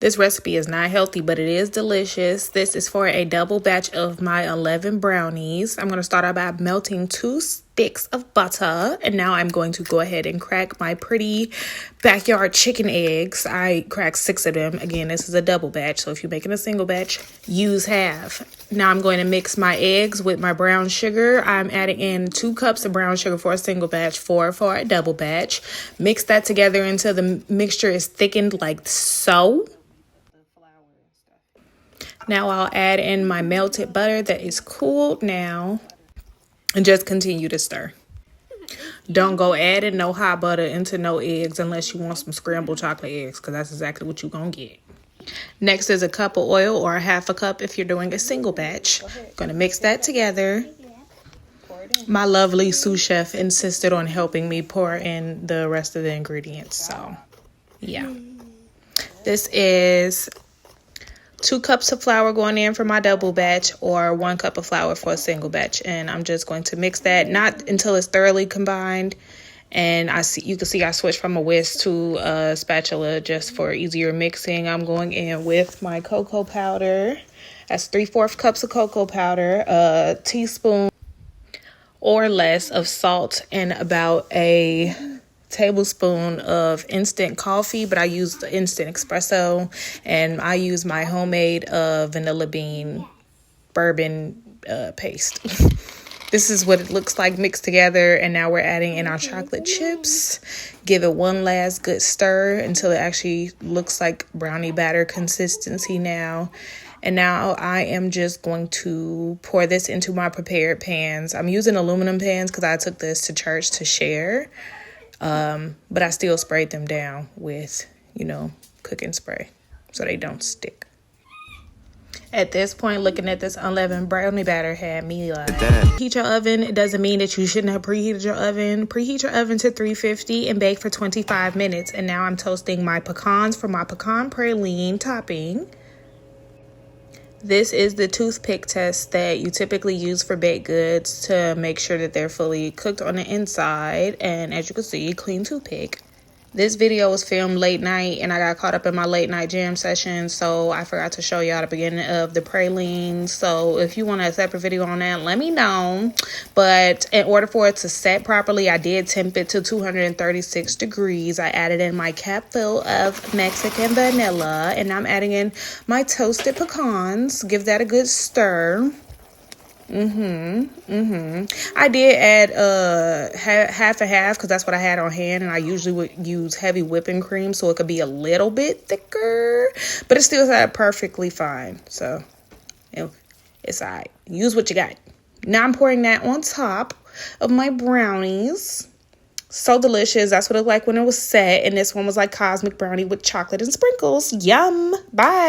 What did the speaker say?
This recipe is not healthy, but it is delicious. This is for a double batch of my Unleavened brownies. I'm going to start out by melting 2 sticks of butter. And now I'm going to go ahead and crack my pretty backyard chicken eggs. I cracked 6 of them. Again, this is a double batch, so if you're making a single batch, use half. Now I'm going to mix my eggs with my brown sugar. I'm adding in 2 cups of brown sugar for a single batch, 4 for a double batch. Mix that together until the mixture is thickened like so. Now I'll add in my melted butter that is cooled now and just continue to stir. Don't go adding no hot butter into no eggs unless you want some scrambled chocolate eggs, because that's exactly what you're going to get. Next is a cup of oil, or a half a cup if you're doing a single batch. Going to mix that together. My lovely sous chef insisted on helping me pour in the rest of the ingredients. So, yeah. This is 2 cups of flour going in for my double batch, or 1 cup of flour for a single batch. And I'm just going to mix that, not until it's thoroughly combined. And you can see I switched from a whisk to a spatula just for easier mixing. I'm going in with my cocoa powder. That's 3/4 cups of cocoa powder, a teaspoon or less of salt, and about a tablespoon of instant coffee, but I use the instant espresso, and I use my homemade vanilla bean bourbon paste. This is what it looks like mixed together, and now we're adding in our chocolate chips. Give it one last good stir until it actually looks like brownie batter consistency now. And now I am just going to pour this into my prepared pans. I'm using aluminum pans because I took this to church to share. But I still sprayed them down with, cooking spray so they don't stick. At this point, looking at this unleavened brownie batter had me like, preheat your oven. It doesn't mean that you shouldn't have preheated your oven. Preheat your oven to 350 and bake for 25 minutes. And now I'm toasting my pecans for my pecan praline topping. This is the toothpick test that you typically use for baked goods to make sure that they're fully cooked on the inside. And as you can see, clean toothpick. This video was filmed late night, and I got caught up in my late night jam session, so I forgot to show y'all the beginning of the pralines. So if you want a separate video on that, let me know. But in order for it to set properly, I did temp it to 236 degrees. I added in my cap full of Mexican vanilla, and I'm adding in my toasted pecans. Give that a good stir. I did add half and half because that's what I had on hand, and I usually would use heavy whipping cream so it could be a little bit thicker, but it still had perfectly fine. So it's all right. Use what you got. Now I'm pouring that on top of my brownies. So delicious. That's what it looked like when it was set, and this one was like cosmic brownie with chocolate and sprinkles. Yum. Bye.